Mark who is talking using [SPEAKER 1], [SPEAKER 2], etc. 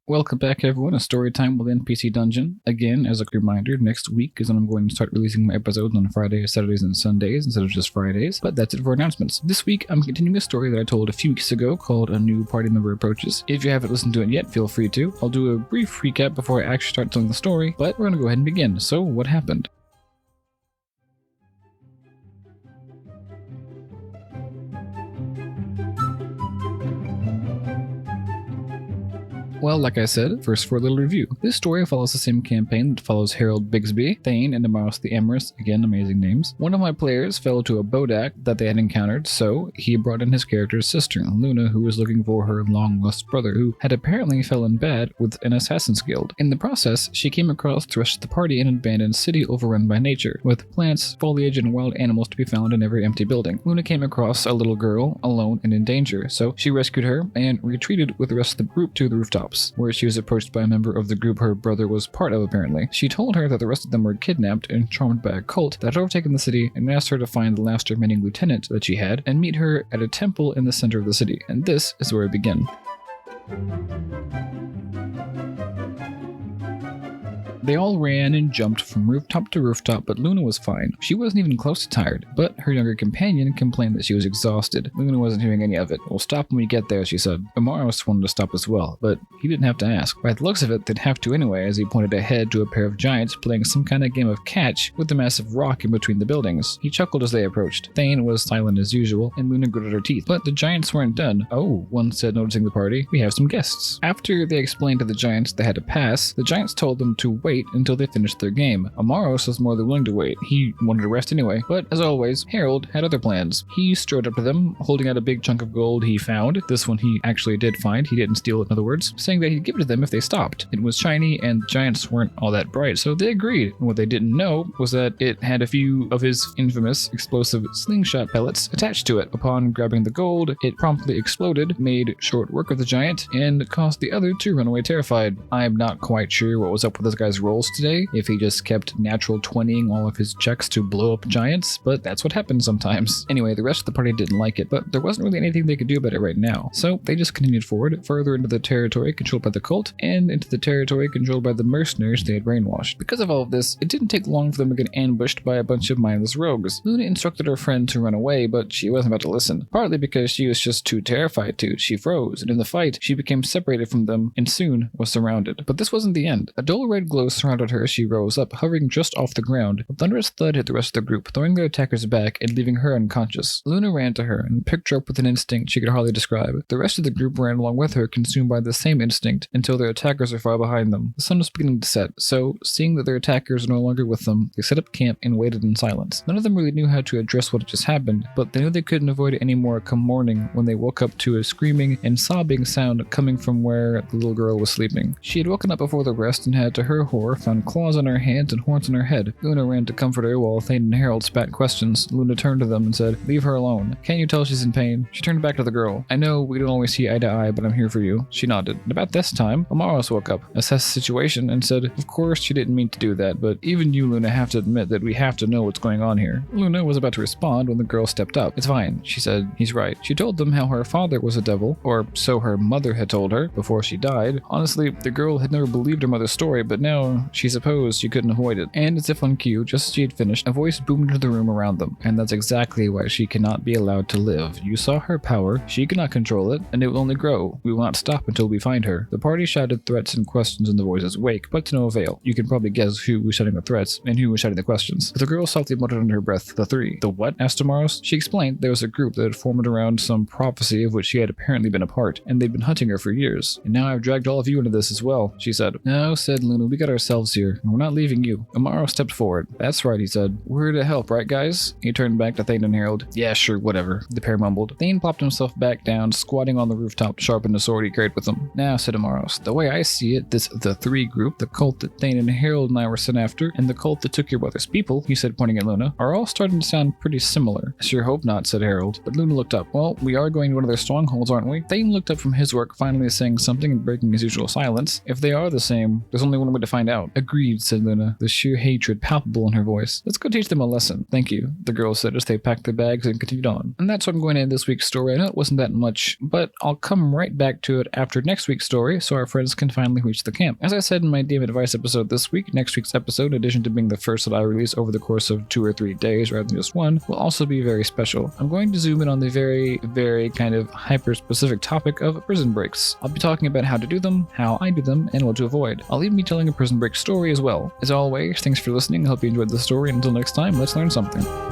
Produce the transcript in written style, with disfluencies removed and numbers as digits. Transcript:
[SPEAKER 1] Welcome back, everyone, to Storytime with NPC Dungeon. Again, as a reminder, next week is when I'm going to start releasing my episodes on Fridays, Saturdays, and Sundays instead of just Fridays. But that's it for announcements. This week, I'm continuing a story that I told a few weeks ago called A New Party Member Approaches. If you haven't listened to it yet, feel free to. I'll do a brief recap before I actually start telling the story, but we're going to go ahead and begin. So, what happened? Well, like I said, first for a little review. This story follows the same campaign that follows Harold Bigsby, Thane, and Damaris the Amorous, again amazing names. One of my players fell to a bodak that they had encountered, so he brought in his character's sister, Luna, who was looking for her long-lost brother, who had apparently fallen bad with an assassin's guild. In the process, she came across the rest of the party in an abandoned city overrun by nature, with plants, foliage, and wild animals to be found in every empty building. Luna came across a little girl, alone and in danger, so she rescued her and retreated with the rest of the group to the rooftops, where she was approached by a member of the group her brother was part of, apparently. She told her that the rest of them were kidnapped and charmed by a cult that had overtaken the city, and asked her to find the last remaining lieutenant that she had and meet her at a temple in the center of the city. And this is where we begin. They all ran and jumped from rooftop to rooftop, but Luna was fine. She wasn't even close to tired, but her younger companion complained that she was exhausted. Luna wasn't hearing any of it. "We'll stop when we get there," she said. Amaros wanted to stop as well, but he didn't have to ask. By the looks of it, they'd have to anyway, as he pointed ahead to a pair of giants playing some kind of game of catch with a massive rock in between the buildings. He chuckled as they approached. Thane was silent as usual, and Luna gritted her teeth. But the giants weren't done. "Oh," one said, noticing the party, "we have some guests." After they explained to the giants they had to pass, the giants told them to wait until they finished their game. Amaros was more than willing to wait. He wanted to rest anyway, but as always, Harold had other plans. He strode up to them, holding out a big chunk of gold he found. This one he actually did find. He didn't steal it, in other words, saying that he'd give it to them if they stopped. It was shiny, and the giants weren't all that bright, so they agreed. And what they didn't know was that it had a few of his infamous explosive slingshot pellets attached to it. Upon grabbing the gold, it promptly exploded, made short work of the giant, and caused the other to run away terrified. I'm not quite sure what was up with this guy's rolls today, if he just kept natural 20ing all of his checks to blow up giants, but that's what happens sometimes. Anyway, the rest of the party didn't like it, but there wasn't really anything they could do about it right now, so they just continued forward, further into the territory controlled by the cult, and into the territory controlled by the mercenaries they had brainwashed. Because of all of this, it didn't take long for them to get ambushed by a bunch of mindless rogues. Luna instructed her friend to run away, but she wasn't about to listen, partly because she was just too terrified to. She froze, and in the fight, she became separated from them, and soon was surrounded. But this wasn't the end. A dull red glow surrounded her as she rose up, hovering just off the ground. A thunderous thud hit the rest of the group, throwing their attackers back and leaving her unconscious. Luna ran to her and picked her up with an instinct she could hardly describe. The rest of the group ran along with her, consumed by the same instinct, until their attackers were far behind them. The sun was beginning to set, so, seeing that their attackers were no longer with them, they set up camp and waited in silence. None of them really knew how to address what had just happened, but they knew they couldn't avoid it anymore come morning when they woke up to a screaming and sobbing sound coming from where the little girl was sleeping. She had woken up before the rest and had, to her horror, found claws on her hands and horns on her head. Luna ran to comfort her while Thane and Harold spat questions. Luna turned to them and said, "Leave her alone. Can't you tell she's in pain?" She turned back to the girl. "I know we don't always see eye to eye, but I'm here for you." She nodded. And about this time, Amaros woke up, assessed the situation, and said, "Of course she didn't mean to do that, but even you, Luna, have to admit that we have to know what's going on here." Luna was about to respond when the girl stepped up. "It's fine," she said. "He's right." She told them how her father was a devil, or so her mother had told her, before she died. Honestly, the girl had never believed her mother's story, but now she supposed she couldn't avoid it. And as if on cue, just as she had finished, a voice boomed into the room around them. "And that's exactly why she cannot be allowed to live. You saw her power, she cannot control it, and it will only grow. We will not stop until we find her." The party shouted threats and questions in the voice's wake, but to no avail. You can probably guess who was shouting the threats, and who was shouting the questions. But the girl softly muttered under her breath, "The three." "The what?" asked Amaros. She explained there was a group that had formed around some prophecy of which she had apparently been a part, and they'd been hunting her for years. "And now I've dragged all of you into this as well," she said. "No," said Luna, "we got ourselves here, and we're not leaving you." Amaros stepped forward. "That's right," he said. "We're here to help, right guys?" He turned back to Thane and Harold. "Yeah, sure, whatever," the pair mumbled. Thane plopped himself back down, squatting on the rooftop to sharpen the sword he carried with him. "Now," said Amaros, "the way I see it, this the three group, the cult that Thane and Harold and I were sent after, and the cult that took your brother's people," he said, pointing at Luna, "are all starting to sound pretty similar." "I sure hope not," said Harold. But Luna looked up. "Well, we are going to one of their strongholds, aren't we?" Thane looked up from his work, finally saying something and breaking his usual silence. "If they are the same, there's only one way to find find out. Agreed, said Luna, the sheer hatred palpable in her voice. Let's go teach them a lesson. Thank you, the girls said as they packed their bags and continued on. And that's what I'm going to end this week's story. I know it wasn't that much, but I'll come right back to it after next week's story so our friends can finally reach the camp. As I said in my Damn Advice episode this week, next week's episode, in addition to being the first that I release over the course of 2 or 3 days rather than just one, will also be very special. I'm going to zoom in on the very, very kind of hyper-specific topic of prison breaks. I'll be talking about how to do them, how I do them, and what to avoid. I'll even be telling a prison break story as well. As always, thanks for listening. I hope you enjoyed the story, and until next time, let's learn something.